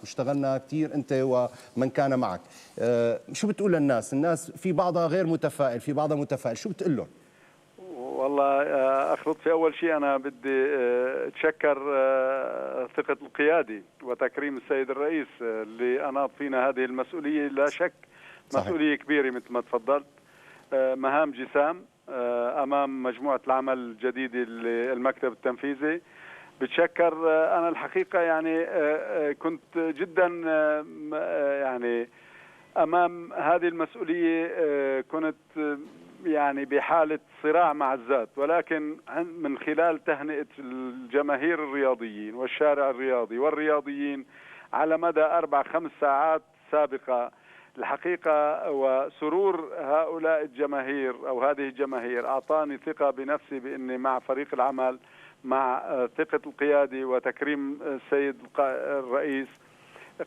واشتغلنا كثير أنت ومن كان معك. شو بتقول للناس؟ الناس في بعضها غير متفائل، في بعضها متفائل، شو بتقول لهم؟ والله أخ لطفي، أول شيء أنا بدي أتشكر ثقة القيادي وتكريم السيد الرئيس اللي أناط فينا هذه المسؤولية. لا شك صحيح. مسؤولية كبيرة مثل ما تفضلت، مهام جسام أمام مجموعة العمل الجديدة المكتب التنفيذي. بتشكر أنا الحقيقة يعني كنت جدا يعني أمام هذه المسؤولية كنت يعني بحالة صراع مع الذات، ولكن من خلال تهنئة الجماهير الرياضيين والشارع الرياضي والرياضيين على مدى 4-5 ساعات سابقة، الحقيقة وسرور هؤلاء الجماهير أو هذه الجماهير أعطاني ثقة بنفسي بأني مع فريق العمل، مع ثقة القيادي وتكريم السيد الرئيس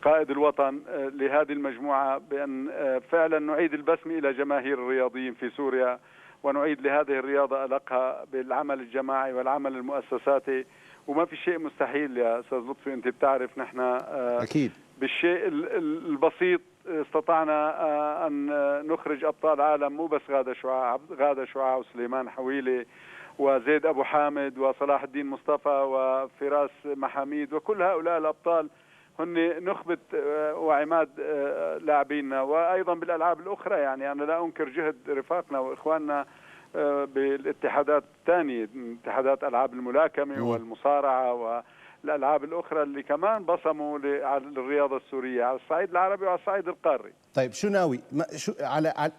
قائد الوطن لهذه المجموعة، بأن فعلا نعيد البسمة إلى جماهير الرياضيين في سوريا، ونعيد لهذه الرياضة ألقها بالعمل الجماعي والعمل المؤسساتي. وما في شيء مستحيل يا أستاذ لطفي، أنت بتعرف نحن أكيد بالشيء البسيط استطعنا أن نخرج أبطال عالم، مو بس غادة شعاع وسليمان حويلي وزيد أبو حامد وصلاح الدين مصطفى وفراس محاميد، وكل هؤلاء الأبطال هن نخبة وعماد لاعبينا. وأيضا بالألعاب الأخرى، يعني أنا لا أنكر جهد رفاقنا وإخواننا بالاتحادات الثانية، اتحادات ألعاب الملاكمة والمصارعة والألعاب الأخرى اللي كمان بصموا للرياضة السورية على الصعيد العربي وعلى الصعيد القاري. طيب شو ناوي؟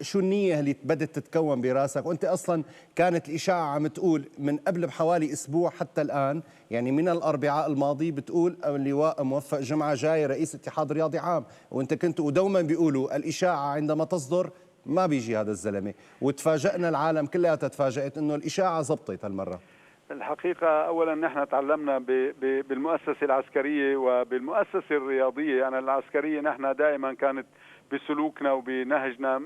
شو النية اللي بدت تتكون براسك؟ وأنت أصلا كانت الإشاعة عم تقول من قبل بحوالي أسبوع حتى الآن، يعني من الأربعاء الماضي، بتقول اللواء موفق جمعة جاي رئيس اتحاد رياضي عام، وأنت كنت ودوما بيقولوا الإشاعة عندما تصدر ما بيجي هذا الزلمة، وتفاجأنا العالم كلها تفاجأت إنه الإشاعة زبطت هالمرة. الحقيقة أولا نحن تعلمنا بالمؤسسة العسكرية وبالمؤسسة الرياضية. أنا العسكرية نحن دائما كانت بسلوكنا وبنهجنا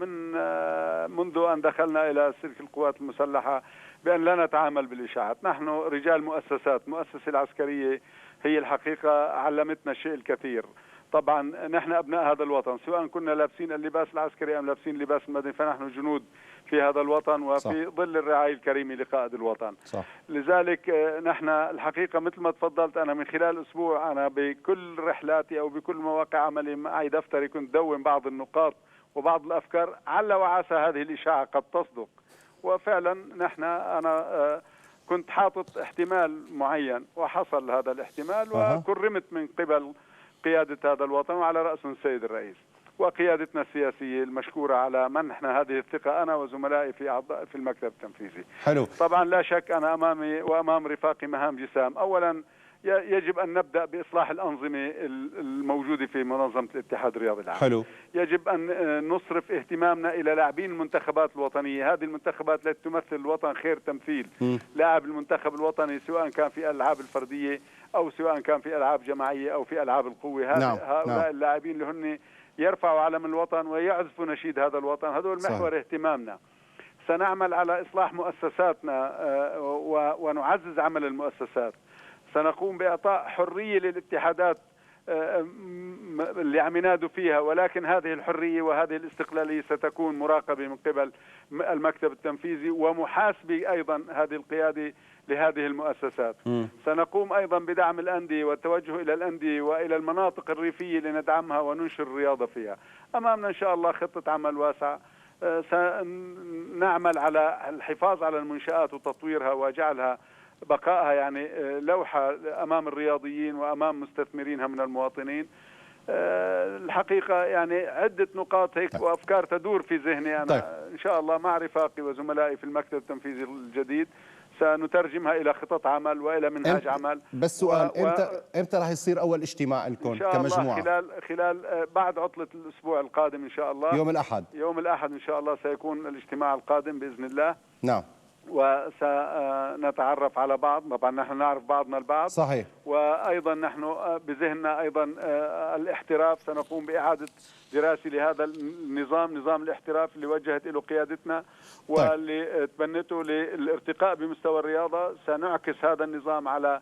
منذ أن دخلنا إلى سلك القوات المسلحة بأن لا نتعامل بالإشاعات. نحن رجال مؤسسات، المؤسسة العسكرية هي الحقيقة علمتنا الشيء الكثير. طبعا نحن أبناء هذا الوطن، سواء كنا لابسين اللباس العسكري أم لابسين اللباس المدني، فنحن جنود في هذا الوطن وفي صح. ظل الرعاية الكريمة لقائد الوطن صح. لذلك نحن الحقيقة مثل ما تفضلت، أنا من خلال أسبوع أنا بكل رحلاتي أو بكل مواقع عملي معي دفتري كنت دوم بعض النقاط وبعض الأفكار، عل وعسى هذه الإشاعة قد تصدق. وفعلا نحن أنا كنت حاطط احتمال معين وحصل هذا الاحتمال وكرمت من قبل قيادة هذا الوطن وعلى رأسهم السيد الرئيس وقيادتنا السياسية المشكورة على منحنا هذه الثقة أنا وزملائي في المكتب التنفيذي. حلو. طبعا لا شك أنا أمامي وأمام رفاقي مهام جسام. أولا يجب أن نبدأ بإصلاح الأنظمة الموجودة في منظمة الاتحاد الرياضي العام. حلو. يجب أن نصرف اهتمامنا إلى لاعبين المنتخبات الوطنية. هذه المنتخبات التي تمثل الوطن خير تمثيل. لاعب المنتخب الوطني سواء كان في الألعاب الفردية أو سواء كان في ألعاب جماعية أو في ألعاب القوة. هؤلاء اللاعبين اللي هن يرفعوا علم الوطن ويعزفوا نشيد هذا الوطن، هذول محور اهتمامنا. سنعمل على إصلاح مؤسساتنا ونعزز عمل المؤسسات. سنقوم بإعطاء حرية للاتحادات اللي عم ينادوا فيها، ولكن هذه الحرية وهذه الاستقلالية ستكون مراقبة من قبل المكتب التنفيذي ومحاسبة أيضا هذه القيادة لهذه المؤسسات. سنقوم أيضا بدعم الأندية والتوجه إلى الأندية وإلى المناطق الريفية لندعمها وننشر الرياضة فيها. أمامنا إن شاء الله خطة عمل واسعة، سنعمل على الحفاظ على المنشآت وتطويرها وجعلها بقائها يعني لوحة أمام الرياضيين وأمام مستثمرينها من المواطنين. الحقيقة يعني عدة نقاط هيك وأفكار تدور في ذهني أنا. طيب. إن شاء الله مع رفاقي وزملائي في المكتب التنفيذي الجديد سنترجمها إلى خطط عمل وإلى منهاج عمل. بس سؤال، إمتى راح يصير أول اجتماع لكم كمجموعة؟ إن شاء الله خلال بعد عطلة الأسبوع القادم إن شاء الله. يوم الأحد إن شاء الله سيكون الاجتماع القادم بإذن الله. نعم. وسنتعرف على بعض، طبعا نحن نعرف بعضنا البعض. صحيح. وأيضا نحن بذهننا أيضا الاحتراف، سنقوم بإعادة دراسة لهذا النظام، نظام الاحتراف اللي وجهت له قيادتنا واللي تبنته للارتقاء بمستوى الرياضة. سنعكس هذا النظام على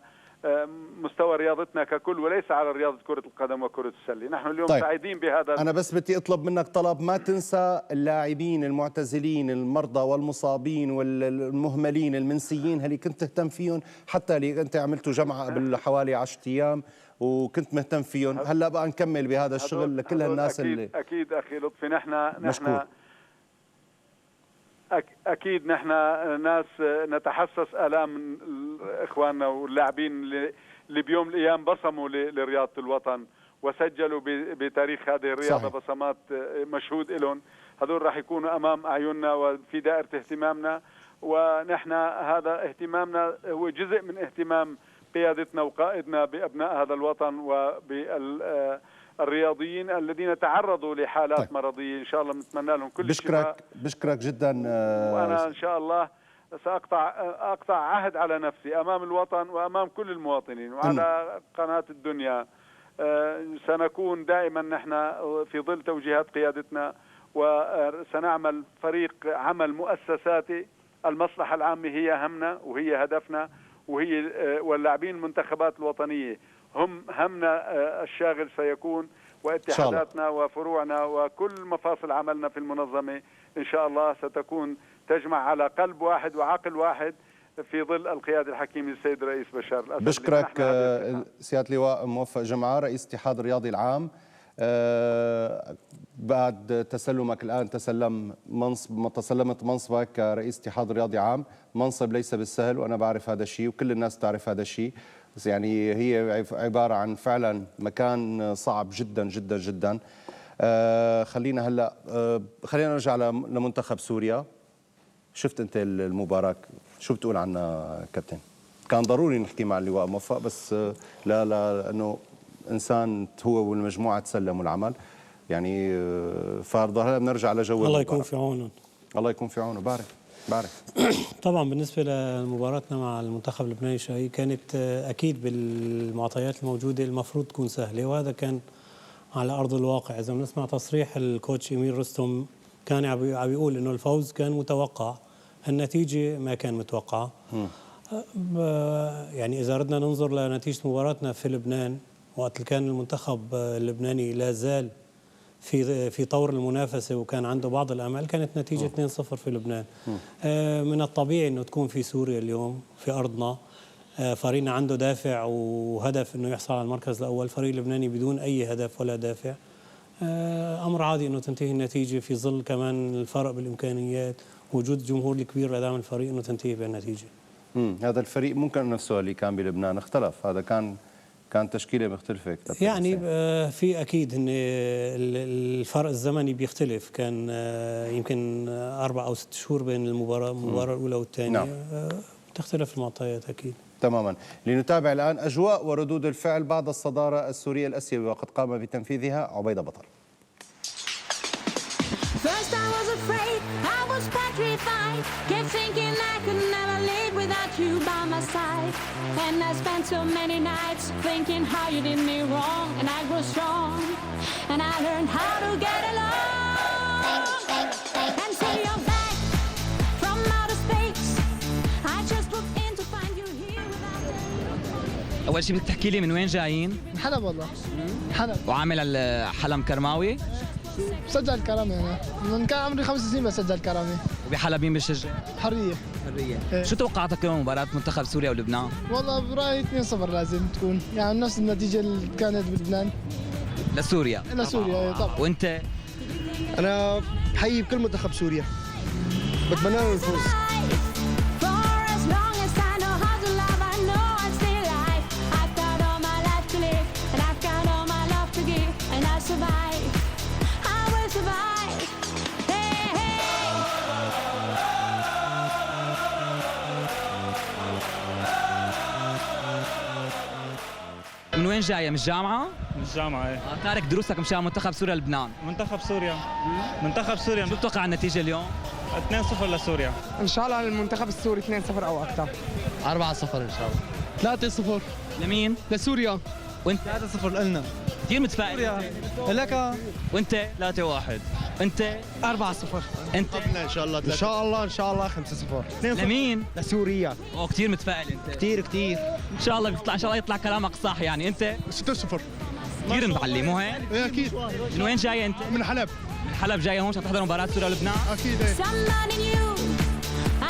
مستوى رياضتنا ككل، وليس على رياضة كرة القدم وكرة السلة. نحن اليوم طيب. سعيدين بهذا. أنا بس بدي أطلب منك طلب، ما تنسى اللاعبين المعتزلين، المرضى والمصابين والمهملين المنسيين اللي كنت تهتم فيهم، حتى اللي أنت عملتوا جمعة قبل حوالي 10 أيام وكنت مهتم فيهم. هلا بقى نكمل بهذا الشغل لكل هالناس اللي أكيد أخي لطفي، نحن أكيد نحن ناس نتحسس آلام إخواننا واللاعبين اللي بيوم الأيام بصموا لرياضة الوطن وسجلوا بتاريخ هذه الرياضة. صحيح. بصمات مشهود لهم، هذول راح يكونوا أمام أعيننا وفي دائرة اهتمامنا، ونحن هذا اهتمامنا هو جزء من اهتمام قيادتنا وقائدنا بأبناء هذا الوطن وبالرياضيين الذين تعرضوا لحالات طيب. مرضية. إن شاء الله نتمنى لهم كل الشفاء. بشكرك جدا. وأنا إن شاء الله سأقطع عهد على نفسي أمام الوطن وأمام كل المواطنين وعلى قناة الدنيا. سنكون دائما نحن في ظل توجيهات قيادتنا، وسنعمل فريق عمل مؤسساتي. المصلحة العامة هي همنا وهي هدفنا، وهي واللاعبين المنتخبات الوطنية هم همنا الشاغل سيكون، واتحاداتنا وفروعنا وكل مفاصل عملنا في المنظمة إن شاء الله ستكون تجمع على قلب واحد وعقل واحد في ظل القيادة الحكيمة السيد الرئيس بشار الأسد. بشكرك سيادة اللواء موفق جمعة، رئيس الاتحاد الرياضي العام. بعد تسلمك الآن تسلمت منصبك كرئيس اتحاد رياضي عام، منصب ليس بالسهل وأنا بعرف هذا الشيء وكل الناس تعرف هذا الشيء، بس يعني هي عبارة عن فعلا مكان صعب جدا جدا جدا. خلينا هلا خلينا نرجع لمنتخب سوريا. شفت أنت المباراة، شو بتقول عنها كابتن؟ كان ضروري نحكي مع اللواء موفق، بس لا لأنه إنسان هو والمجموعة تسلموا العمل يعني. فارضة هلا بنرجع لجو الله يكون في عونه. الله يكون في عونه. بعرف طبعا بالنسبة لمباراتنا مع المنتخب اللبناني الشقيق كانت أكيد بالمعطيات الموجودة المفروض تكون سهلة، وهذا كان على أرض الواقع. إذا بنسمع تصريح الكوتش إمير رستم كان عم بيقول إنه الفوز كان متوقع، النتيجة ما كان متوقعة. يعني إذا ردنا ننظر لنتيجة مباراتنا في لبنان وقت كان المنتخب اللبناني لا زال في طور المنافسة وكان عنده بعض الأمل، كانت نتيجة 2-0 في لبنان. من الطبيعي أنه تكون في سوريا اليوم في أرضنا فريقنا عنده دافع وهدف أنه يحصل على المركز الأول، فريق لبناني بدون أي هدف ولا دافع. أمر عادي أنه تنتهي النتيجة في ظل كمان الفرق بالإمكانيات، وجود جمهور الكبير لدعم الفريق، أنه تنتهي بالنتيجة. هذا الفريق ممكن نفسه اللي كان بلبنان اختلف، هذا كان تشكيلة مختلفة يعني في أكيد إن الفرق الزمني بيختلف، كان يمكن 4 أو 6 شهور بين المباراة الأولى والثانية. نعم. تختلف المعطيات أكيد تماما. لنتابع الآن أجواء وردود الفعل بعد الصدارة السورية الأسيوية وقد قام بتنفيذها عبيدة بطل. First I was afraid, I was petrified, kept thinking I could never live without you by my side. And I spent so many nights thinking how you did me wrong, and I grew strong, and I learned how to get along. And so you're back from outer space, I just looked in to find you here without. أول شيء بدك تحكي لي من وين جايين؟ من حلب والله. حلب. وعامل حلم كرماوي؟ بسجل كرامي أنا، من كان عمري 5 سنين بسجل كرامي. وبحلب مين بشجع؟ حرية. إيه. شو توقعاتك اليوم مباراة منتخب سوريا ولبنان؟ والله برأيي 2-0 لازم تكون، يعني نفس النتيجة اللي كانت بلبنان. لسوريا؟ لسوريا طبعا. وأنت؟ أنا بحيي بكل منتخب سوريا، بتمنى لهم الفوز. من وين جاية؟ من الجامعة؟ من الجامعة ايه. تارك دروسك مشان منتخب سوريا لبنان. منتخب سوريا. منتخب سوريا. شو بتوقع النتيجة اليوم؟ 2-0 لسوريا. ان شاء الله المنتخب السوري 2-0 او اكثر. 4-0 ان شاء الله. 3-0 لمين؟ لسوريا. وانت؟ 3-0 لنا. كثير متفائل. لك. وانت؟ 3-1. انت 4-0. انت ان شاء الله ان شاء الله ان شاء الله 5-0 لمين؟ لسوريا. كثير متفائل انت. كثير ان شاء الله بيطلع، ان شاء الله يطلع كلامك صح. يعني انت 6-0. كثير معلي مو هيك؟ ايه اكيد. من وين جاي انت؟ من حلب. من حلب جاي هون عشان تحضر مباراة سوريا ولبنان؟ اكيد ايه. Somebody new.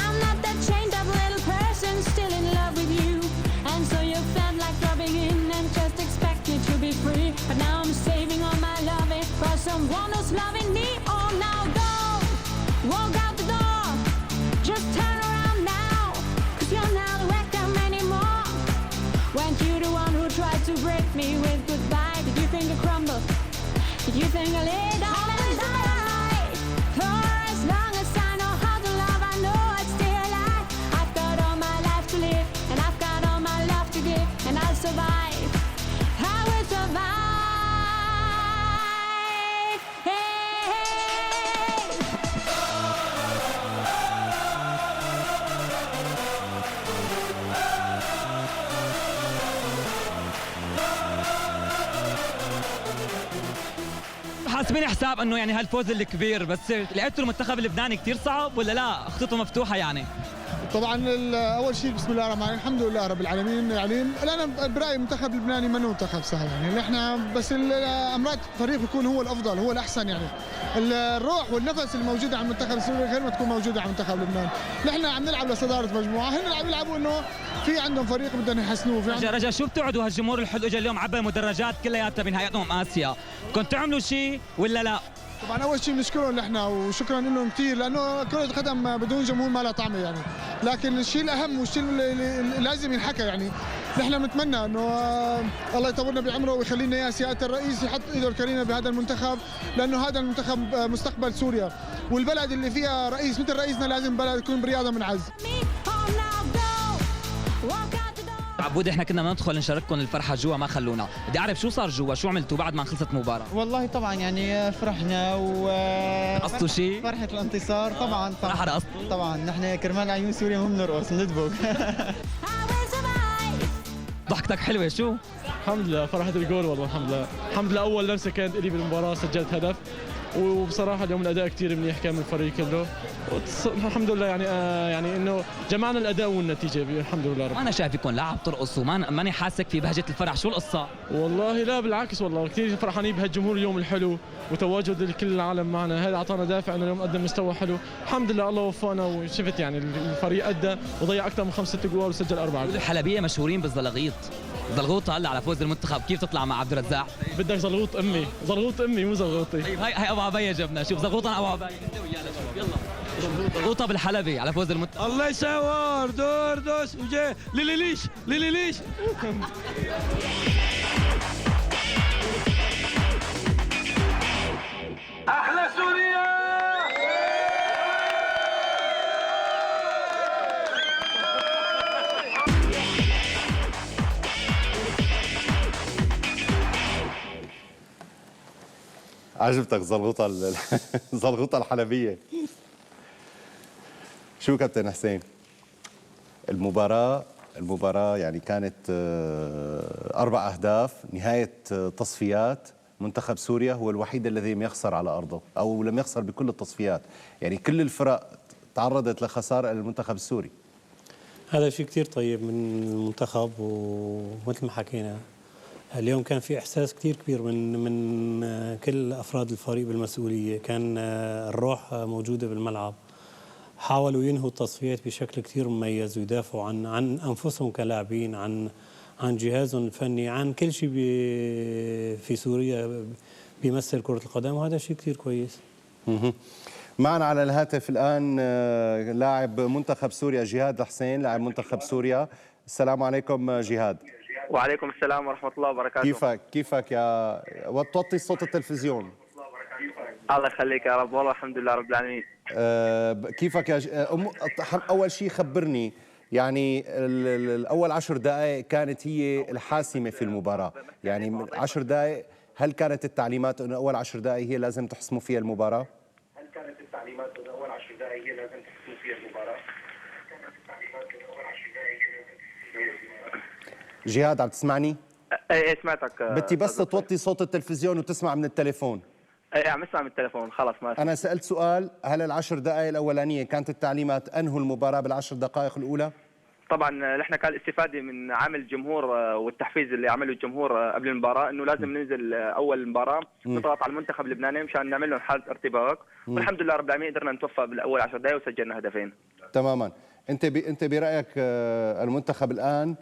I'm not that chained up little person still in love with you. And so you felt like rubbing in and just expected to be free. But now I'm saving all my loving for someone who's loving me. Oh, now go. Walk out the door. Just turn around now. 'Cause you're not welcome anymore. Weren't you the one who tried to break me with goodbye? Did you think I crumble? Did you think I laid all and die? For as long as I know how to love, I know I'd stay alive. I've got all my life to live, and I've got all my love to give, and I'll survive. I will survive. Hey, hey. حاسبين حساب انه يعني هالفوز الكبير، بس لعبتوا المنتخب اللبناني كثير صعب ولا لا؟ خطته مفتوحه يعني؟ طبعا اول شيء بسم الله الرحمن الرحيم، الحمد لله رب العالمين. يعني انا برايي المنتخب اللبناني ما منتخب سهل، يعني نحن بس امرات فريق يكون هو الافضل هو الاحسن. يعني الروح والنفس الموجوده على المنتخب السوري غير ما تكون موجوده على منتخب لبنان. نحن عم نلعب لصداره مجموعه، هن عم يلعبوا انه في عندهم فريق بدهم يحسنوه. في رجا شو بتوعدوا هالجمهور الحلو اجى اليوم عبى المدرجات كلياتها بنهائيات اسيا، كنت تعملوا شيء ولا لا؟ طبعا اول شيء بنشكرهم نحن وشكرا لهم كثير، لانه كره القدم بدون جمهور ما لها طعمه يعني. لكن الشيء الاهم والشيء اللي لازم ينحكى، يعني نحن بنتمنى انه الله يطولنا بعمره ويخلي لنا اياه سياده الرئيس يحط ايده الكريمه بهذا المنتخب، لانه هذا المنتخب مستقبل سوريا، والبلد اللي فيها رئيس مثل رئيسنا لازم بلد يكون برياضه منعز. عبود احنا كنا بدنا ندخل نشارككم الفرحه جوا ما خلونا، بدي اعرف شو صار جوا، شو عملتوا بعد ما خلصت المباراه؟ والله طبعا يعني فرحنا قصتوا شيء؟ فرحة الانتصار طبعا. فرحة رقصتوا؟ طبعا نحن كرمال عيون سوريا مو بنرقص بندبك. ضحكتك حلوه شو؟ الحمد لله فرحة الجول والله الحمد لله. الحمد لله أول لمسة كانت إلي بالمباراة سجلت هدف، وبصراحة اليوم الأداء كثير منيح كان من الفريق كله. الحمد لله يعني إنه جمعنا الأداء والنتيجة الحمد لله رب. أنا شايفكم لاعب ترقصوا ماني حاسك في بهجة الفرح، شو القصة؟ والله لا بالعكس والله كثير فرحانين بهالجمهور اليوم الحلو وتواجد كل العالم معنا، هذا أعطانا دافع إنه اليوم قدم مستوى حلو. الحمد لله الله وفقنا وشفت يعني الفريق أدى وضيع أكثر من 5-6 جوال وسجل 4 جوال. الحلبية مشهورين بالزلغيط، زلغوطة هلا على فوز المنتخب، كيف تطلع مع عبد الرزاق؟ بدك زلغوط أمي، زلغوط أمي مو زلغوطي. طيب هاي أبو عبية جبنا، شوف زلغوطة أبو عبية أنت ويانا شوف يلا. زلغوطة بالحلبي على فوز المنتخب. الله يسوار دور دوس وجاي ليليش ليليش. أحلى سوريا. عجبتك زلغوطة زلغوطة الحلبية. شو كابتن حسين؟ المباراة يعني كانت 4 أهداف، نهاية تصفيات. منتخب سوريا هو الوحيد الذي لم يخسر على أرضه أو لم يخسر بكل التصفيات، يعني كل الفرق تعرضت لخسارة المنتخب السوري. هذا شيء كتير طيب من المنتخب، ومثل ما حكينا اليوم كان في إحساس كتير كبير من كل أفراد الفريق بالمسؤولية، كان الروح موجودة بالملعب، حاولوا ينهوا التصفيات بشكل كتير مميز ويدافعوا عن أنفسهم كلاعبين، عن جهازهم الفني، عن كل شيء في سوريا بيمثل كرة القدم، وهذا شيء كتير كويس. معنا على الهاتف الآن لاعب منتخب سوريا جهاد الحسين، لاعب منتخب سوريا. السلام عليكم جهاد. وعليكم السلام ورحمة الله وبركاته. كيفك يا وطي صوت التلفزيون؟ الله يخليك يا رب، والله الحمد لله رب العالمين. كيفك يا أول شيء خبرني، يعني الأول 10 دقائق كانت هي الحاسمة في المباراة، يعني من 10 دقائق هل كانت التعليمات أنه أول 10 دقائق هي لازم تحسموا فيها المباراة؟ هل كانت التعليمات أنه أول 10 دقائق هي لازم تحسموا فيها المباراة؟ جهاد عم تسمعني؟ ايه سمعتك. بدي بس توطي صوت التلفزيون وتسمع من التليفون. عم اسمع من التليفون خلص ما أنا سألت سؤال، هل العشر دقائق الأولانية كانت التعليمات أنهوا المباراة بالعشر دقائق الأولى؟ طبعا نحن كان الاستفاده من عامل الجمهور والتحفيز اللي عمله الجمهور قبل المباراه، انه لازم ننزل اول المباراه نضغط على المنتخب اللبناني مشان نعمل لهم حاله ارتباك، والحمد لله رب العالمين قدرنا نتوفق بالاول 10 دقائق وسجلنا هدفين. تماما. أنت برأيك المنتخب الآن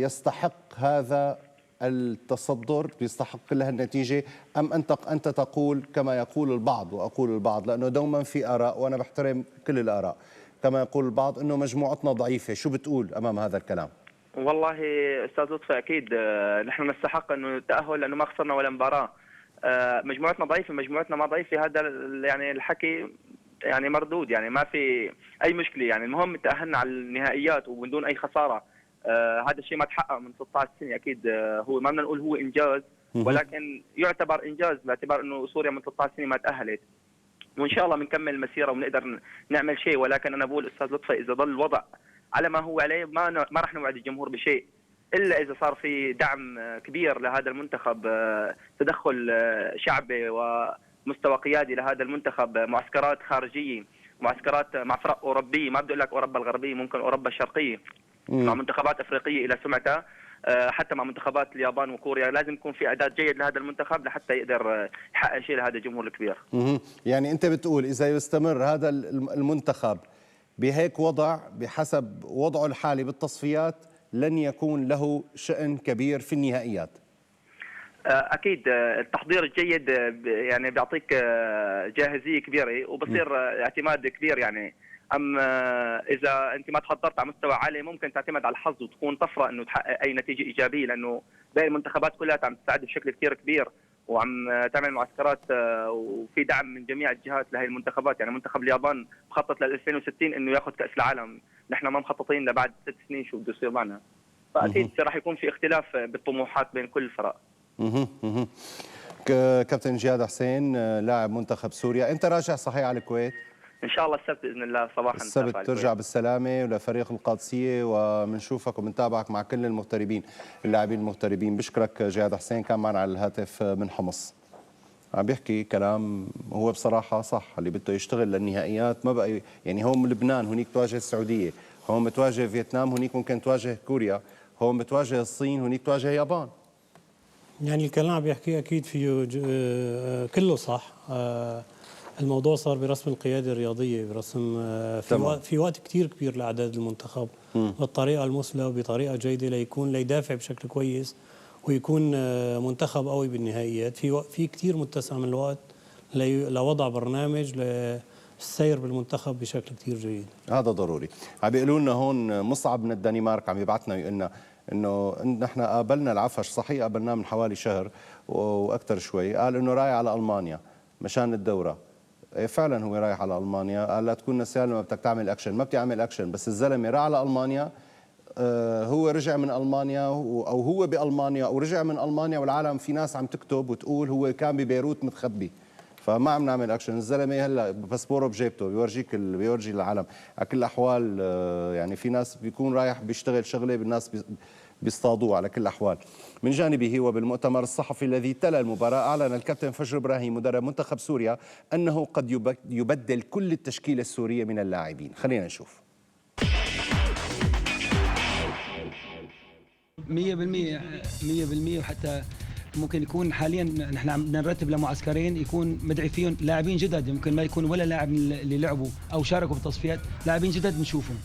يستحق هذا التصدر، يستحق كل هالنتيجة، أم أنت تقول كما يقول البعض وأقول البعض، لأنه دوما في آراء وأنا بحترم كل الآراء، كما يقول البعض أنه مجموعتنا ضعيفة، شو بتقول أمام هذا الكلام؟ والله استاذ لطفي اكيد نحن نستحق انه التاهل لانه ما خسرنا ولا مباراه. مجموعتنا ضعيفه، مجموعتنا ما ضعيفه، هذا يعني الحكي يعني مردود، يعني ما في اي مشكله، يعني المهم تاهلنا على النهائيات ومن دون اي خساره. هذا الشيء ما تحقق من 16 سنه اكيد. هو ما بدنا نقول هو انجاز، ولكن يعتبر انجاز باعتبار انه سوريا من 16 سنه ما تاهلت، وان شاء الله بنكمل المسيره وبنقدر نعمل شيء. ولكن انا بقول استاذ لطفي اذا ظل الوضع على ما هو عليه ما راح نوعد الجمهور بشيء الا اذا صار في دعم كبير لهذا المنتخب، تدخل شعبي ومستوى قيادي لهذا المنتخب، معسكرات خارجيه، معسكرات مع فرق اوروبيه، ما بدي اقول لك اوروبا الغربيه، ممكن اوروبا الشرقيه، مع منتخبات افريقيه الى سمعتها، حتى مع منتخبات اليابان وكوريا. لازم يكون في اعداد جيد لهذا المنتخب لحتى يقدر يحقق شيء لهذا الجمهور الكبير. يعني انت بتقول اذا يستمر هذا المنتخب بهيك وضع بحسب وضعه الحالي بالتصفيات لن يكون له شأن كبير في النهائيات. اكيد التحضير الجيد يعني بيعطيك جاهزيه كبيره وبصير اعتماد كبير يعني. اما اذا انت ما تحضرت على مستوى عالي ممكن تعتمد على الحظ وتكون طفره انه تحقق اي نتيجه ايجابيه، لانه باقي المنتخبات كلها عم تستعد بشكل كثير كبير وعم تعمل معسكرات وفي دعم من جميع الجهات لهي المنتخبات. يعني منتخب اليابان مخطط لل 2060 انه ياخذ كاس العالم، نحن ما مخططين لبعد 6 سنين شو بده يصير معنا. فاكيد راح يكون في اختلاف بالطموحات بين كل الفرق. كابتن جهاد حسين لاعب منتخب سوريا، انت راجع صحيح على الكويت؟ ان شاء الله السبت باذن الله صباحا. السبت ترجع بالسلامه ولفريق القادسيه، وبنشوفك وبنتابعك مع كل المغتربين اللاعبين المغتربين. بشكرك جهاد حسين، كان معنا على الهاتف من حمص. عم بيحكي كلام هو بصراحه صح، اللي بده يشتغل للنهائيات ما بقى يعني هون لبنان هنيك تواجه السعوديه، هون بتواجه فيتنام، هنيك ممكن تواجه كوريا، هون بتواجه الصين، هنيك تواجه اليابان. يعني الكلام عم بيحكيه اكيد فيه كله صح. الموضوع صار برسم القيادة الرياضية، برسم في وقت كتير كبير لأعداد المنتخب بالطريقة المثلى وبطريقة جيدة ليدافع بشكل كويس ويكون منتخب قوي بالنهائيات. في كتير متسع من الوقت لوضع برنامج للسير بالمنتخب بشكل كتير جيد. هذا ضروري. عم بيقولوا لنا هون مصعب من الدنمارك عم يبعثنا يقول انه نحن قابلنا العفش، صحيح قابلناه من حوالي شهر واكثر شوي، قال انه رايح على المانيا مشان الدوره. فعلا هو رايح على المانيا، قال لا تكون نسيان لما بدك تعمل اكشن، ما بدي اعمل اكشن، بس الزلمه راح على المانيا. هو رجع من المانيا او هو بالمانيا او رجع من المانيا، والعالم في ناس عم تكتب وتقول هو كان ببيروت متخبي، فما عم نعمل اكشن. الزلمه هلا باسبوره بجيبته بيورجي للعالم. على كل الاحوال يعني في ناس بيكون رايح بيشتغل شغله بالناس بيصطادوه. على كل الاحوال من جانبه وبالمؤتمر الصحفي الذي تلا المباراه اعلن الكابتن فجر ابراهيم مدرب منتخب سوريا انه قد يبدل كل التشكيله السوريه من اللاعبين. خلينا نشوف. 100% وحتى ممكن يكون حاليا نحن عم نرتب لمعسكرين يكون مدعي فيهم لاعبين جدد، يمكن ما يكون ولا لاعب اللي لعبوا او شاركوا بالتصفيات، لاعبين جدد نشوفهم.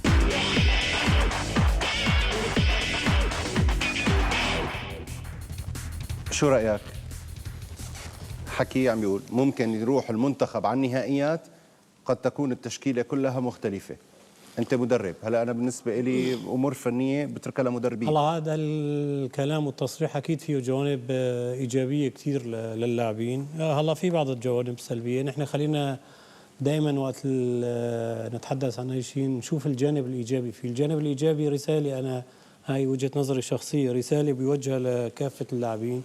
شو رأيك؟ حكي عم بيقول ممكن يروح المنتخب على النهائيات قد تكون التشكيلة كلها مختلفة. أنت مدرب، هلا أنا بالنسبة لي أمور فنية بتركها لمدربين. هلا هذا الكلام والتصريح أكيد فيه جوانب إيجابية كثير للاعبين، هلا في بعض الجوانب السلبية. نحن خلينا دائما وقت نتحدث عن أي شيء نشوف الجانب الإيجابي فيه. الجانب الإيجابي رسالة، أنا هاي وجهة نظري الشخصية، رسالة بيوجهها لكافة اللاعبين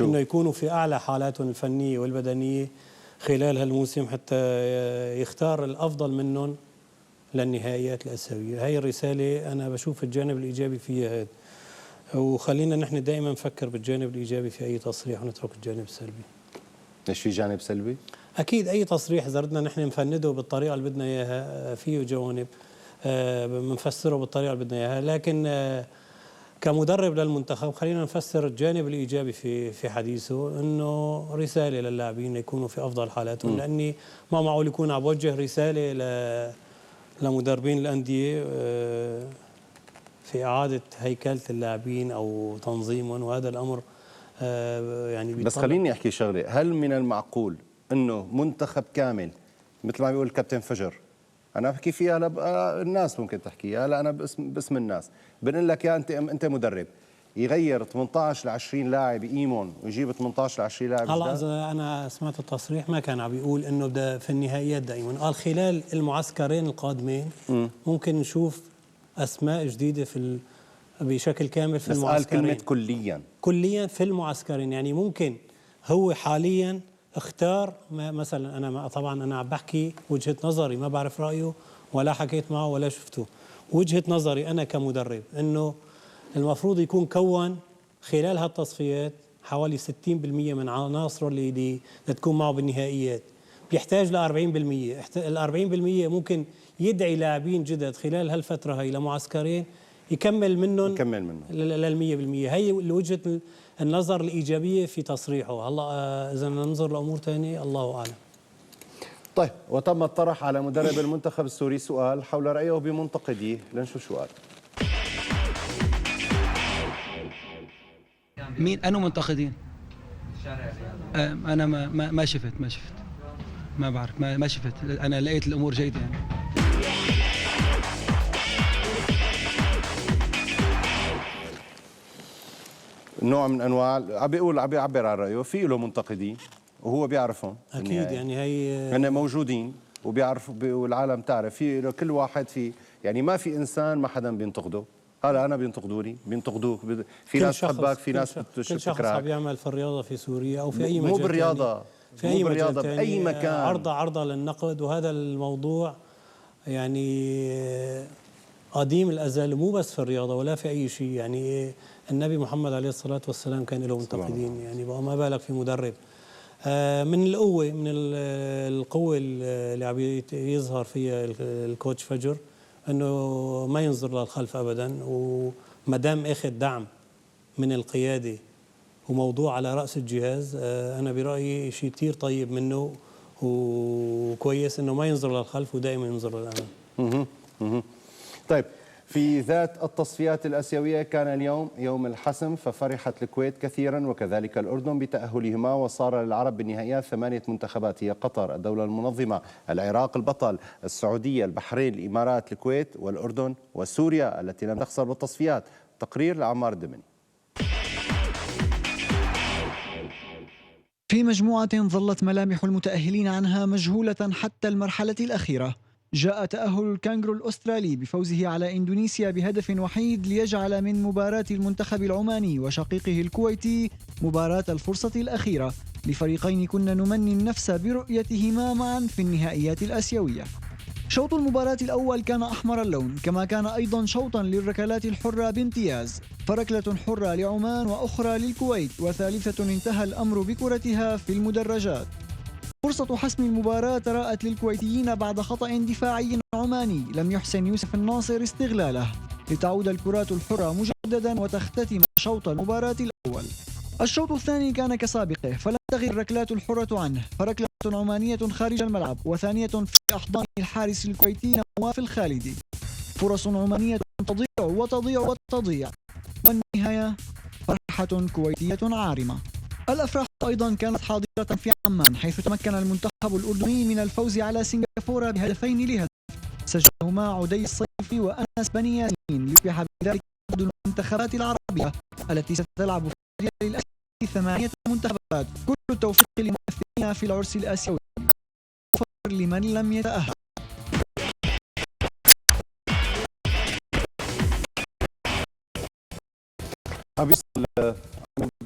انه يكونوا في اعلى حالاتهم الفنيه والبدنيه خلال هالموسم حتى يختار الافضل منهم للنهائيات الاسيويه. هاي الرساله انا بشوف الجانب الايجابي فيها هذا، وخلينا نحن دائما نفكر بالجانب الايجابي في اي تصريح ونترك الجانب السلبي. ليش في جانب سلبي؟ اكيد اي تصريح اذا بدنا نحن نفنده بالطريقه اللي بدنا اياها فيه جوانب بنفسره بالطريقه اللي بدنا اياها، لكن كمدرب للمنتخب خلينا نفسر الجانب الايجابي في حديثه، انه رساله للاعبين يكونوا في افضل حالاتهم، لاني ما معقول يكون عم بوجه رساله لمدربين الانديه في اعاده هيكله اللاعبين او تنظيمهم، وهذا الامر يعني بس خليني احكي شغله، هل من المعقول انه منتخب كامل مثل ما بيقول الكابتن فجر، انا بحكي فيها الناس ممكن تحكيها، لا انا باسم الناس، بنقول لك يا انت مدرب يغير 18 ل 20 لاعب يقيمون ويجيب 18 ل 20 لاعب هلا اذا انا سمعت التصريح ما كان عم بيقول انه بده في النهائيات دائما، قال خلال المعسكرين القادمين ممكن نشوف اسماء جديده بشكل كامل في المعسكرين. قال كلمه كليا في المعسكرين، يعني ممكن هو حاليا اختار مثلا، انا طبعا انا عم بحكي وجهه نظري، ما بعرف رايه ولا حكيت معه ولا شفته، وجهه نظري انا كمدرب انه المفروض يكون كون خلال هالتصفيات حوالي 60% من عناصره اللي تكون معه بالنهائيات، بيحتاج ل 40%، ال 40% ممكن يدعي لاعبين جدد خلال هالفتره هي لمعسكرين يكمل منهم لل 100%. هي وجهه النظر الإيجابية في تصريحه. هلا إذا ننظر لأمور ثانية الله أعلم. طيب، وتم الطرح على مدرب المنتخب السوري سؤال حول رأيه بمنتقديه، لنشوف شو قال. مين أنو منتقدين؟ أنا ما شفت ما بعرف، ما شفت، أنا لقيت الأمور جيدة يعني. نوع من انواع عم بيعبر عن رايه، في له منتقدين وهو بيعرفهم اكيد، يعني هن موجودين وبيعرفوا والعالم تعرف، في كل واحد يعني ما في انسان ما حدا بينتقده، هلا انا بينتقدوني بينتقدوك، في ناس بتحبك، في ناس كل شخص عم يعمل في الرياضه في سوريا او في اي مجال، مو بالرياضه، في اي مجال باي مكان، عرضه للنقد، وهذا الموضوع يعني قديم الازل، مو بس في الرياضه ولا في اي شيء. يعني النبي محمد عليه الصلاه والسلام كان له منتقدين، يعني ما بالك في مدرب. من القوه اللي عم يظهر فيها الكوتش فجر انه ما ينظر للخلف ابدا، وما دام اخذ دعم من القياده وموضوع على راس الجهاز، انا برايي شيء كثير طيب منه وكويس انه ما ينظر للخلف ودائما ينظر للامام. طيب، في ذات التصفيات الآسيوية كان اليوم يوم الحسم، ففرحت الكويت كثيرا وكذلك الأردن بتأهلهما، وصار للعرب بالنهائيات 8 منتخبات، هي قطر الدولة المنظمة، العراق البطل، السعودية، البحرين، الإمارات، الكويت والأردن وسوريا التي لم تخسر بالتصفيات. تقرير لعمار الدمني. في مجموعة ظلت ملامح المتأهلين عنها مجهولة حتى المرحلة الأخيرة، جاء تأهل الكانغرو الأسترالي بفوزه على إندونيسيا بهدف وحيد ليجعل من مباراة المنتخب العماني وشقيقه الكويتي مباراة الفرصة الأخيرة لفريقين كنا نمني النفس برؤيتهما معا في النهائيات الآسيوية. شوط المباراة الأول كان أحمر اللون، كما كان أيضا شوطا للركلات الحرة بامتياز، فركلة حرة لعمان وأخرى للكويت، وثالثة انتهى الأمر بكرتها في المدرجات. فرصة حسم المباراة راءت للكويتيين بعد خطأ دفاعي عماني لم يحسن يوسف الناصر استغلاله، لتعود الكرات الحرة مجددا وتختتم شوط المباراة الأول. الشوط الثاني كان كسابقه، فلم تغير الركلات الحرة عنه، فركلة عمانية خارج الملعب وثانية في أحضان الحارس الكويتي نواف الخالدي. فرص عمانية تضيع وتضيع وتضيع، والنهاية فرحة كويتية عارمة. الأفراح أيضا كانت حاضرة في عمان، حيث تمكن المنتخب الأردني من الفوز على سنغافورة بهدفين لهدف سجلهما عدي الصيفي وأنس بني ياسين، ليصبح بذلك أحد المنتخبات العربية التي ستلعب في الريال الآسيوي 8 منتخبات. كل التوفيق للممثلين في العرس الآسيوي، وفر لمن لم يتأهل.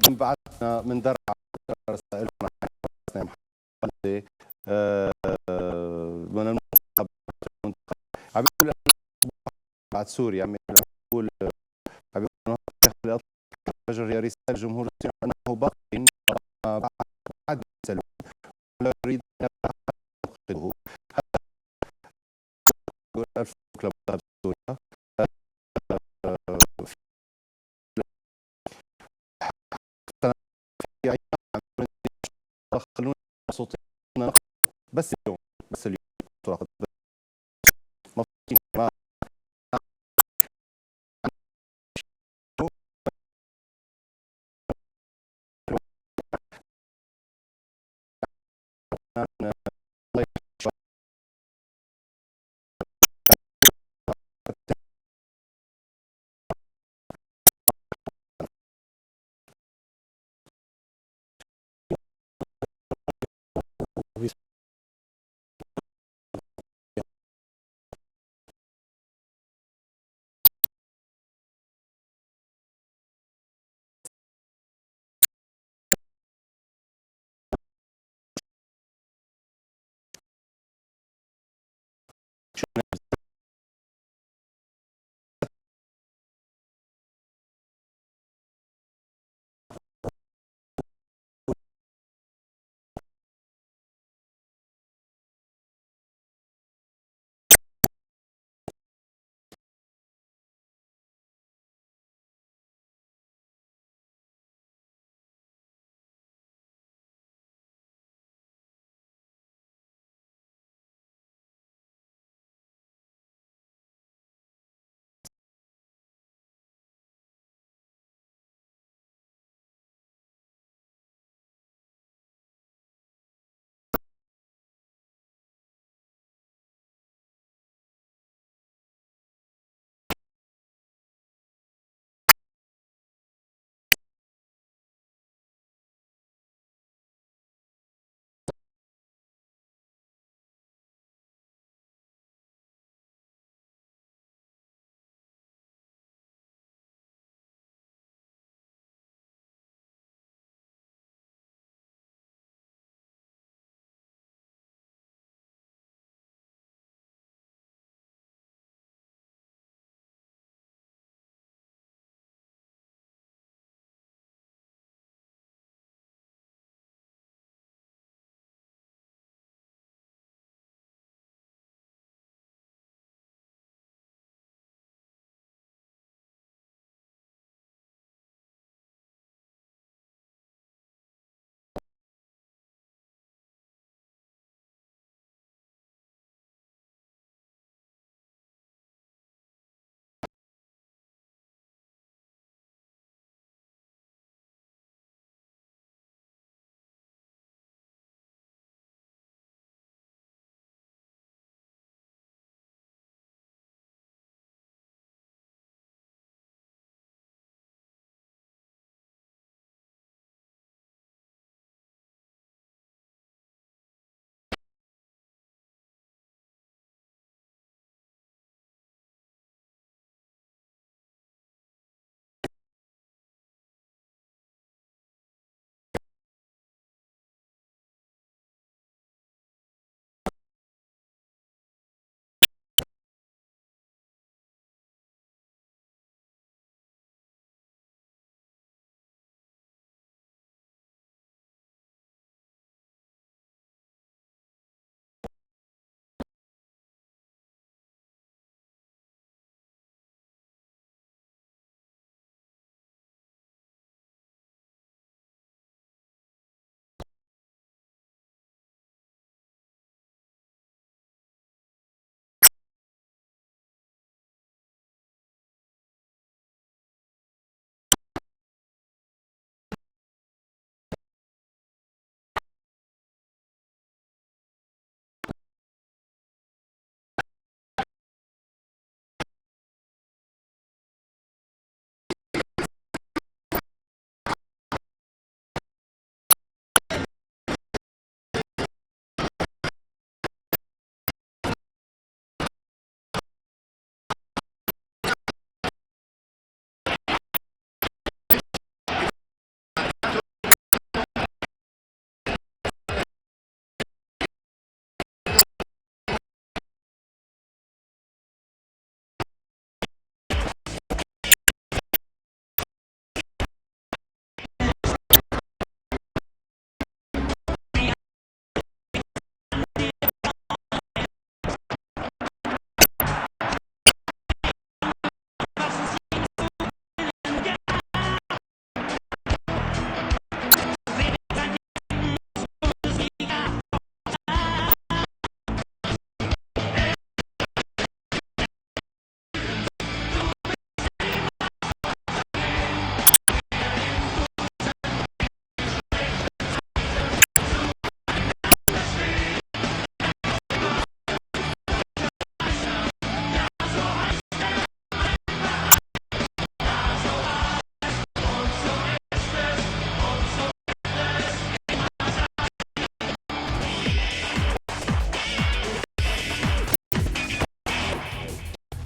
بعثنا من درعا رسائل من المنتخب عم بيقول بعد سوريا، عم بيقول فجر يا رسالة جمهور انه باقي بعد لا أريد أن أنقذه. ألف مبروك لمنتخب سوريا. في أيام خلونا مبسوطين بس اليوم، بس اليوم مبسوطين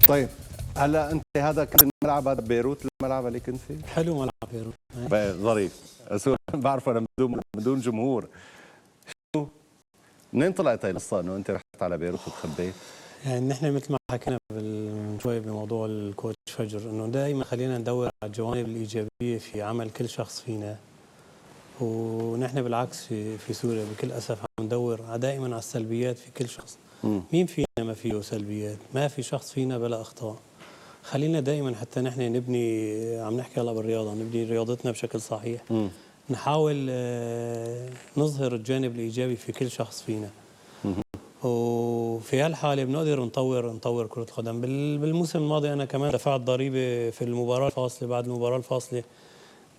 طيب هلا انت هذا كان الملعب، هذا بيروت الملعب اللي كنت فيه؟ حلو ملعب بيروت. ظريف. بعرف انا بدون جمهور. شو منين طلعت هي القصه انه انت رحت على بيروت وتخبيت؟ يعني نحن مثل ما حكينا من شوي بموضوع الكوتش فجر، انه دائما خلينا ندور على الجوانب الايجابيه في عمل كل شخص فينا، ونحن بالعكس في سوريا بكل اسف عم ندور دائما على السلبيات في كل شخص. مين فينا ما فيه سلبيات؟ ما في شخص فينا بلا اخطاء. خلينا دائما حتى نحن نبني، عم نحكي هلا بالرياضه، نبني رياضتنا بشكل صحيح. نحاول نظهر الجانب الايجابي في كل شخص فينا. وفي هالحاله بنقدر نطور كره القدم. بالموسم الماضي انا كمان دفعت ضريبه في المباراه الفاصله. بعد المباراه الفاصله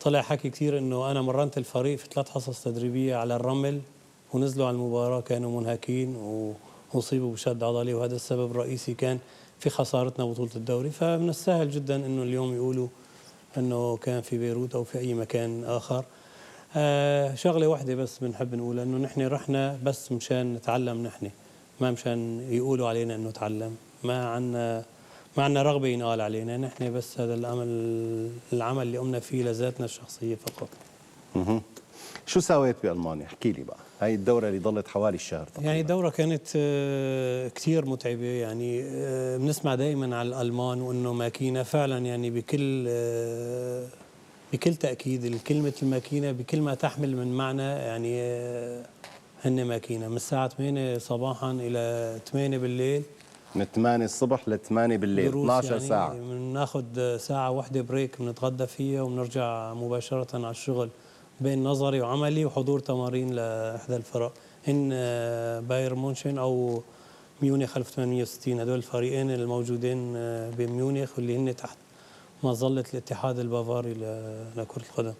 طلع حكي كثير انه انا مرنت الفريق في 3 حصص تدريبيه على الرمل، ونزلوا على المباراه كانوا منهكين واصيبوا بشد عضلي، وهذا السبب الرئيسي كان في خسارتنا بطوله الدوري. فمن السهل جدا انه اليوم يقولوا انه كان في بيروت او في اي مكان اخر. شغله واحده بس بنحب نقولها، انه نحن رحنا بس مشان نتعلم، نحن ما مشان يقولوا علينا انه تعلم. ما عندنا رغبه ينقال علينا، نحن بس هذا العمل اللي قمنا فيه لذاتنا الشخصيه فقط. شو سويت بالمانيا؟ احكي لي بقى. هاي الدوره اللي ضلت حوالي الشهر تقريبا. يعني الدوره كانت كثير متعبه. يعني بنسمع دائما على الالمان وانه ماكينه فعلا، يعني بكل تاكيد كلمه الماكينه بكل ما تحمل من معنى. يعني هن ماكينه من الساعه 8 صباحا الى 8 بالليل، من 8 الصبح ل 8 بالليل 12 يعني ساعه. بناخذ ساعه واحده بريك بنتغدى فيها وبنرجع مباشره على الشغل، بين نظري وعملي وحضور تمارين لاحدى الفرق، هن بايرن مونشن او ميونخ 1860. هدول الفريقين الموجودين بميونخ واللي هن تحت مظله الاتحاد البافاري لكره القدم.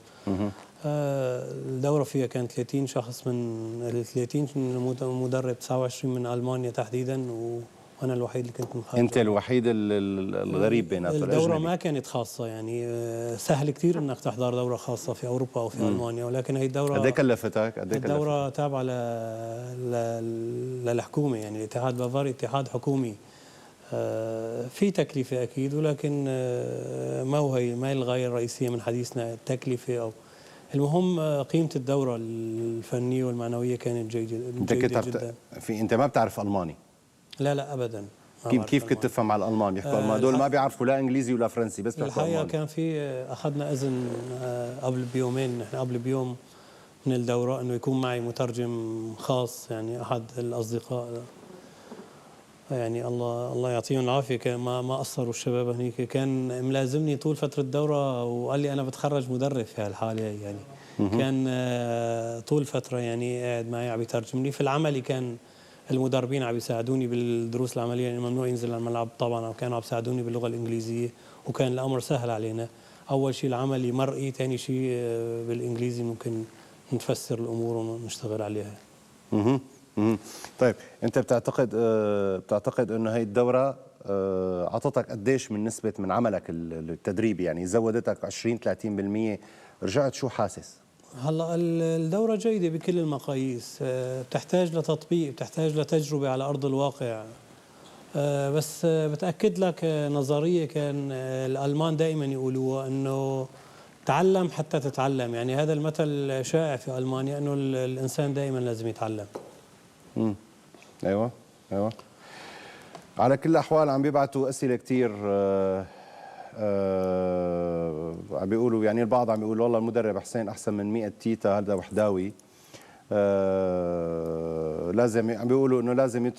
الدوره فيها كانت 30 شخص، من ال 30 مدرب 29 من المانيا تحديدا، وانا الوحيد اللي كنت مخرج. انت الوحيد الغريب بيناتهم. الدوره ما كانت خاصه، يعني سهل كثير انك تحضر دوره خاصه في اوروبا او في المانيا، ولكن هي الدوره قد ايه كلفتك؟ الدوره تابعه للحكومه، يعني الاتحاد البافاري اتحاد حكومي. في تكلفه اكيد، ولكن ما هي الغايه الرئيسيه من حديثنا التكلفه. او المهم قيمه الدوره الفنيه والمعنويه كانت جيده جدا. انت ما بتعرف الماني؟ لا ابدا. كيف كنت تفهم على الالمان يحكوا المان؟ دول ما بيعرفوا لا انجليزي ولا فرنسي، بس بيحكوا الحقيقه الماني. كان في اخذنا اذن قبل بيومين، نحن قبل بيوم من الدوره، انه يكون معي مترجم خاص، يعني احد الاصدقاء، يعني الله يعطيهم العافيه، كان ما قصروا الشباب هنيك. كان ملازمني طول فتره الدوره وقال لي انا بتخرج مدرب في هالحاله. يعني كان طول فتره يعني قاعد معي عم يترجم لي. في العملي كان المدربين عم يساعدوني بالدروس العمليه، يعني ممنوع ينزل على الملعب طبعا، وكانوا عم يساعدوني باللغه الانجليزيه، وكان الامر سهل علينا. اول شيء العملي مرئي، ثاني شيء بالانجليزي ممكن نفسر الامور ونشتغل عليها. طيب انت بتعتقد انه هي الدوره اعطتك قديش من نسبه من عملك التدريبي؟ يعني زودتك 20 30%؟ رجعت شو حاسس؟ هلا الدورة جيدة بكل المقاييس، بتحتاج لتطبيق، بتحتاج لتجربة على أرض الواقع. بس بتأكد لك نظرية كان الألمان دائما يقولوها، أنه تعلم حتى تتعلم. يعني هذا المثل شائع في ألمانيا، أنه الإنسان دائما لازم يتعلم. أيوة. على كل الأحوال عم بيبعتوا أسئلة كتير. عم بيقولوا، يعني البعض عم بيقول والله المدرب حسين احسن من 100 تيتا هذا وحداوي. لازم، عم بيقولوا انه لازم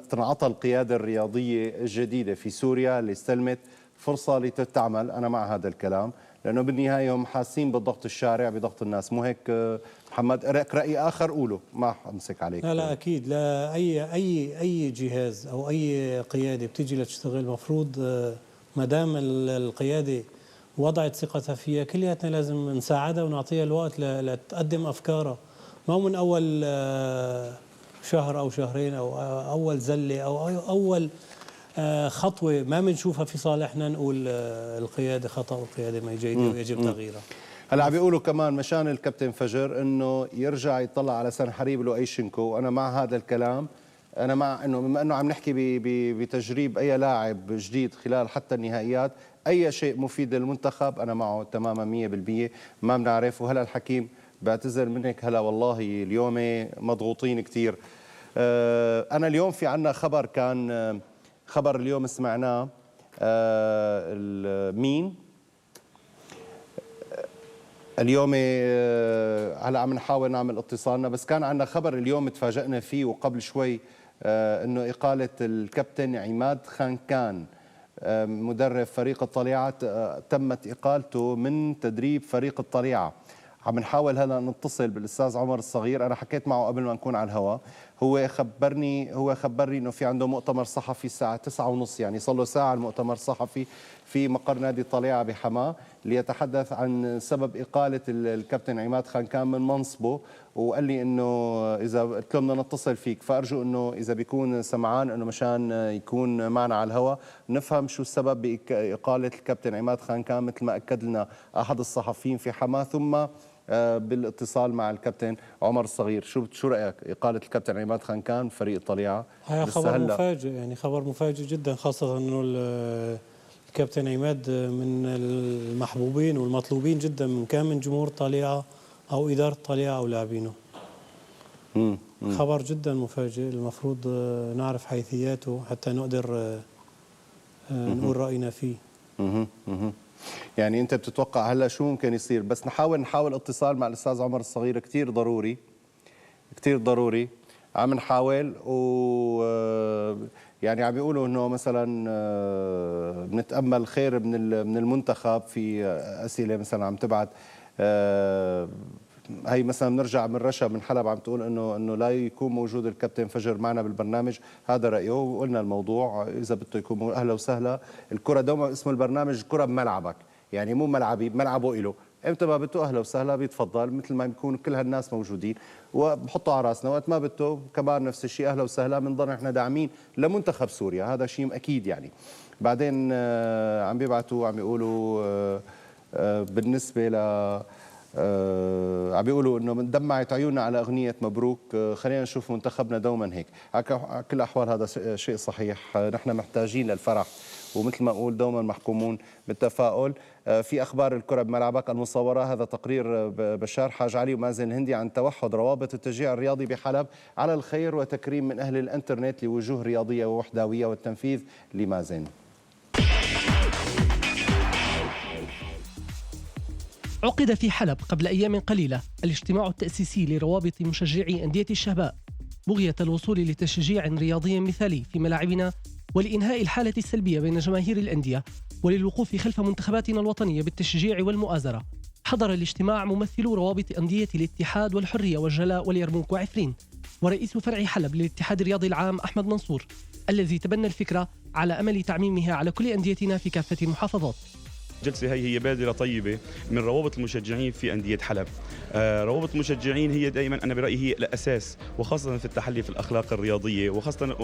تنعطى القياده الرياضيه الجديده في سوريا اللي استلمت فرصه لتعمل. انا مع هذا الكلام، لانه بالنهايه هم حاسين بالضغط الشارع، بضغط الناس. مو هيك محمد؟ راي اخر قوله، ما امسك عليك. لا اكيد، لا اي جهاز او اي قياده بتيجي لتشتغل مفروض ما دام القياده وضعت ثقتها فيها، كلياتنا لازم نساعدها ونعطيها الوقت لتقدم افكارها. ما هو من اول شهر او شهرين او اول زله او اول خطوه ما بنشوفها في صالحنا نقول القياده خطا والقياده ما جيده ويجب تغييرها. هلا عم بيقولوا كمان مشان الكابتن فجر انه يرجع يطلع على سنحريب لؤيشنكو، وانا مع هذا الكلام. انا مع انه بما انه عم نحكي بتجريب اي لاعب جديد خلال حتى النهائيات، اي شيء مفيد للمنتخب انا معه تماما 100%. ما بنعرف. وهلا الحكيم بعتذر منك، هلا والله اليوم مضغوطين كثير. انا اليوم في عنا خبر، كان خبر اليوم سمعناه. مين اليوم هلا عم نحاول نعمل اتصالنا، بس كان عندنا خبر اليوم تفاجئنا فيه وقبل شوي، انه اقاله الكابتن عماد خانكان مدرب فريق الطليعه، تمت اقالته من تدريب فريق الطليعه. عم نحاول هلا نتصل بالاستاذ عمر الصغير، انا حكيت معه قبل ما نكون على الهواء، هو خبرني انه في عنده مؤتمر صحفي الساعه 9:30، يعني صار له ساعه المؤتمر الصحفي في مقر نادي الطليعه بحماه، ليتحدث عن سبب اقاله الكابتن عماد خانكان من منصبه. وقال لي انه اذا قلت له بدنا نتصل فيك، فارجو انه اذا بيكون سمعان انه مشان يكون معنا على الهواء نفهم شو السبب باقاله الكابتن عماد خانكان، مثل ما اكد لنا احد الصحفيين في حماه، ثم بالاتصال مع الكابتن عمر الصغير. شو رايك اقاله الكابتن عماد خانكان فريق الطليعه؟ هي خبر مفاجئ، يعني خبر مفاجئ جدا، خاصه انه الكابتن عماد من المحبوبين والمطلوبين جدا من كان من جمهور الطليعه او اداره الطليعه او لاعبينه. خبر جدا مفاجئ، المفروض نعرف حيثياته حتى نقدر نقول راينا فيه. يعني انت بتتوقع هلا شو ممكن يصير؟ بس نحاول اتصال مع الاستاذ عمر الصغير، كثير ضروري عم نحاول. و يعني عم بيقولوا انه مثلا بنتامل خير من المنتخب. في اسئله مثلا عم تبعت، هي مثلا بنرجع من رشا من حلب عم تقول انه لا يكون موجود الكابتن فجر معنا بالبرنامج، هذا رايه وقلنا الموضوع. اذا بده يكون اهلا وسهلا. الكره دوما اسم البرنامج كره بملعبك، يعني مو ملعبي، بملعبه له. امتى ما بده اهلا وسهلا بيتفضل، مثل ما بيكون كل هالناس موجودين وبحطوا على راسنا. وقت ما بده كمان نفس الشيء اهلا وسهلا. بنضل احنا داعمين لمنتخب سوريا، هذا شيء اكيد. يعني بعدين عم بيبعتوا عم بيقولوا بالنسبه ل عم بيقولوا انه من دمعت عيوننا على اغنيه مبروك، خلينا نشوف منتخبنا دوما هيك. على كل الاحوال هذا شيء صحيح، نحن محتاجين للفرح، ومثل ما اقول دوما محكومون بالتفاؤل. في اخبار الكره بملعبك المصوره، هذا تقرير بشار حاج علي ومازن الهندي عن توحد روابط التشجيع الرياضي بحلب على الخير وتكريم من اهل الانترنت لوجوه رياضيه ووحدويه، والتنفيذ لمازن. عقد في حلب قبل أيام قليلة الاجتماع التأسيسي لروابط مشجعي أندية الشهباء بغية الوصول لتشجيع رياضي مثالي في ملاعبنا، ولإنهاء الحالة السلبية بين جماهير الأندية، وللوقوف خلف منتخباتنا الوطنية بالتشجيع والمؤازرة. حضر الاجتماع ممثلو روابط أندية الاتحاد والحرية والجلاء واليرموك وعفرين، ورئيس فرع حلب للاتحاد الرياضي العام أحمد منصور، الذي تبنى الفكرة على أمل تعميمها على كل أنديتنا في كافة المحافظات. الجلسة هي بادرة طيبة من روابط المشجعين في أندية حلب. روابط المشجعين هي دائما أنا برأيي هي الأساس، وخاصة في التحلي في الأخلاق الرياضية، وخاصة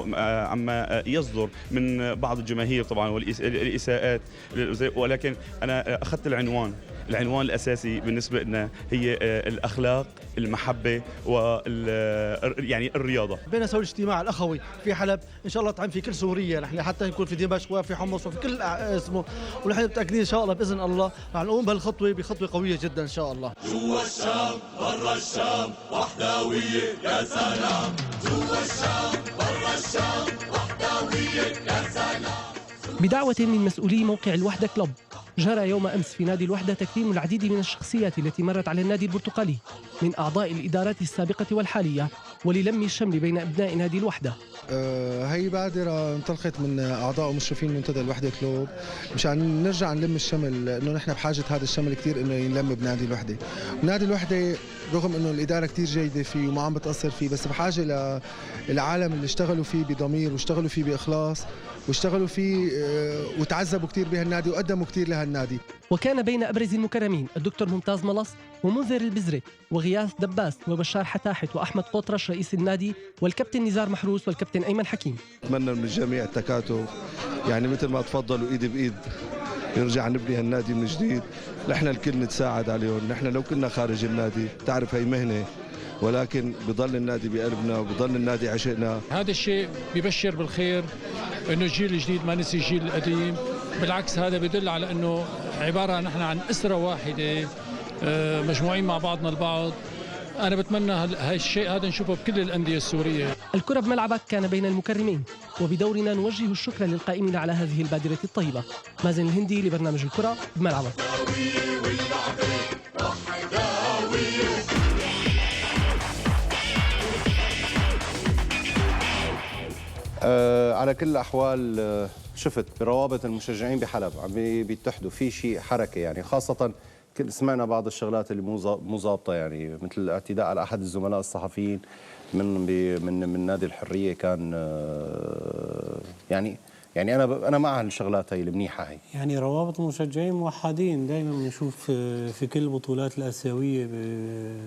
عما يصدر من بعض الجماهير طبعا والإساءات. ولكن أنا أخذت العنوان الأساسي بالنسبة لنا هي الأخلاق، المحبة يعني الرياضة. بين نسوي الاجتماع الأخوي في حلب إن شاء الله طعم في كل سوريا، نحن حتى نكون في دمشق وفي حمص وفي كل اسمه، ونحن متأكدين إن شاء الله بإذن الله رح نقوم بهالخطوة بخطوة قوية جدا إن شاء الله. جوا الشام برا الشام وحداوية يا سلام، جوا الشام برا الشام وحداوية يا سلام. بدعوة من مسؤولي موقع الوحدة كلوب، جرى يوم أمس في نادي الوحدة تكريم العديد من الشخصيات التي مرت على النادي البرتقالي من أعضاء الإدارات السابقة والحالية، وللم الشمل بين أبناء نادي الوحدة. هي بادرة انطلقت من أعضاء ومشرفين منتدى الوحدة كلوب مشان نرجع نلم الشمل، لأنه نحن بحاجة هذا الشمل كثير إنه ينلم بنادي الوحدة. ونادي الوحدة رغم إنه الإدارة كثير جيدة فيه وما عم بتأثر فيه، بس بحاجة للعالم اللي اشتغلوا فيه بضمير واشتغلوا فيه بإخلاص واشتغلوا فيه وتعذبوا كثير بهالنادي وقدموا كثير لهالنادي. وكان بين أبرز المكرمين الدكتور ممتاز ملص ومنذر البزري وغياث دباس وبشار حتاحت وأحمد قطرش رئيس النادي والكابتن نزار محروس والكابتن أيمن حكيم. أتمنى من الجميع التكاتف، يعني مثل ما تفضلوا إيد بإيد نرجع نبني هالنادي من جديد. نحن الكل نتساعد عليهم، نحن لو كنا خارج النادي تعرف هي مهنة ولكن بضل النادي بقلبنا وبضل النادي عشقنا. هذا الشيء بيبشر بالخير انه الجيل الجديد ما نسي الجيل القديم، بالعكس هذا بيدل على انه عباره نحن عن اسره واحده مجموعين مع بعضنا البعض. انا بتمنى هاي الشيء هذا نشوفه بكل الانديه السوريه. الكرة بملعبك كان بين المكرمين، وبدورنا نوجه الشكر للقائمين على هذه البادرة الطيبة. مازن الهندي لبرنامج الكرة بملعبك. على كل الأحوال شفت بروابط المشجعين بحلب عم بيتحدوا في شيء حركة، يعني خاصة سمعنا بعض الشغلات اللي مو ظابطة، يعني مثل الاعتداء على أحد الزملاء الصحفيين من نادي الحرية. كان يعني أنا مع هالشغلات هي المنيحة هي. يعني روابط المشجعين موحدين دائما بنشوف في كل البطولات الآسيوية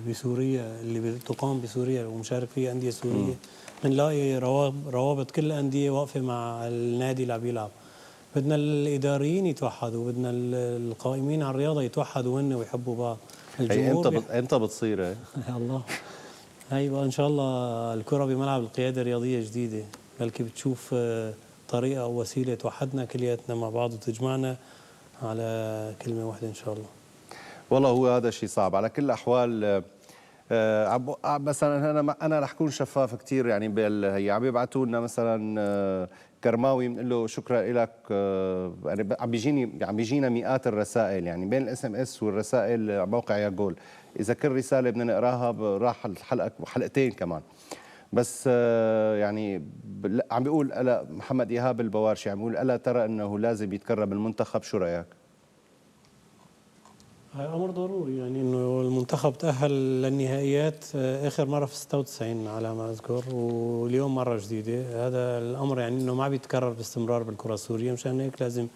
بسوريا اللي تقام بسوريا ومشارك فيها أندية سورية، بنلاقي روابط كل الأندية واقفة مع النادي اللي عم يلعب. بدنا الإداريين يتوحدوا، بدنا القائمين على الرياضة يتوحدوا هن ويحبوا بعض. الجمهور انت بتصير يا الله. هيبقى ان شاء الله الكرة بملعب القيادة الرياضية جديدة، بلكي بتشوف طريقة او وسيلة توحدنا كلياتنا مع بعض وتجمعنا على كلمة واحدة ان شاء الله. والله هو هذا شيء صعب على كل الاحوال. مثلا انا رح اكون شفاف كثير، يعني هي عم يبعثوا لنا مثلا كرماوي بنقول له شكرا لك، يعني عم بيجينا مئات الرسائل، يعني بين الاس ام اس والرسائل على موقع يا جول، اذا كل رساله بدنا نقراها راح الحلقه وحلقتين كمان. بس يعني عم بيقول ألا محمد ايهاب البوارشي عم بيقول ألا ترى انه لازم يتكرم المنتخب، شو رايك؟ هاي امر ضروري، يعني انه المنتخب تاهل للنهائيات اخر مره في 96 على ما اذكر، واليوم مره جديده. هذا الامر يعني انه ما بيتكرر باستمرار بالكره السوريه، مشان هيك لازم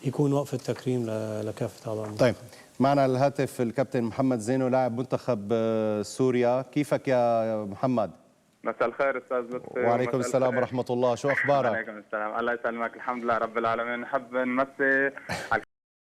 يكون وقف التكريم لكافه اعضاء المنتخب. طيب معنا على الهاتف الكابتن محمد زينو لاعب منتخب سوريا. كيفك يا محمد؟ مساء الخير استاذ لطفي. وعليكم السلام ورحمه الله، شو اخبارك؟ وعليكم السلام، الله يسلمك، الحمد لله رب العالمين. نحب نمسي على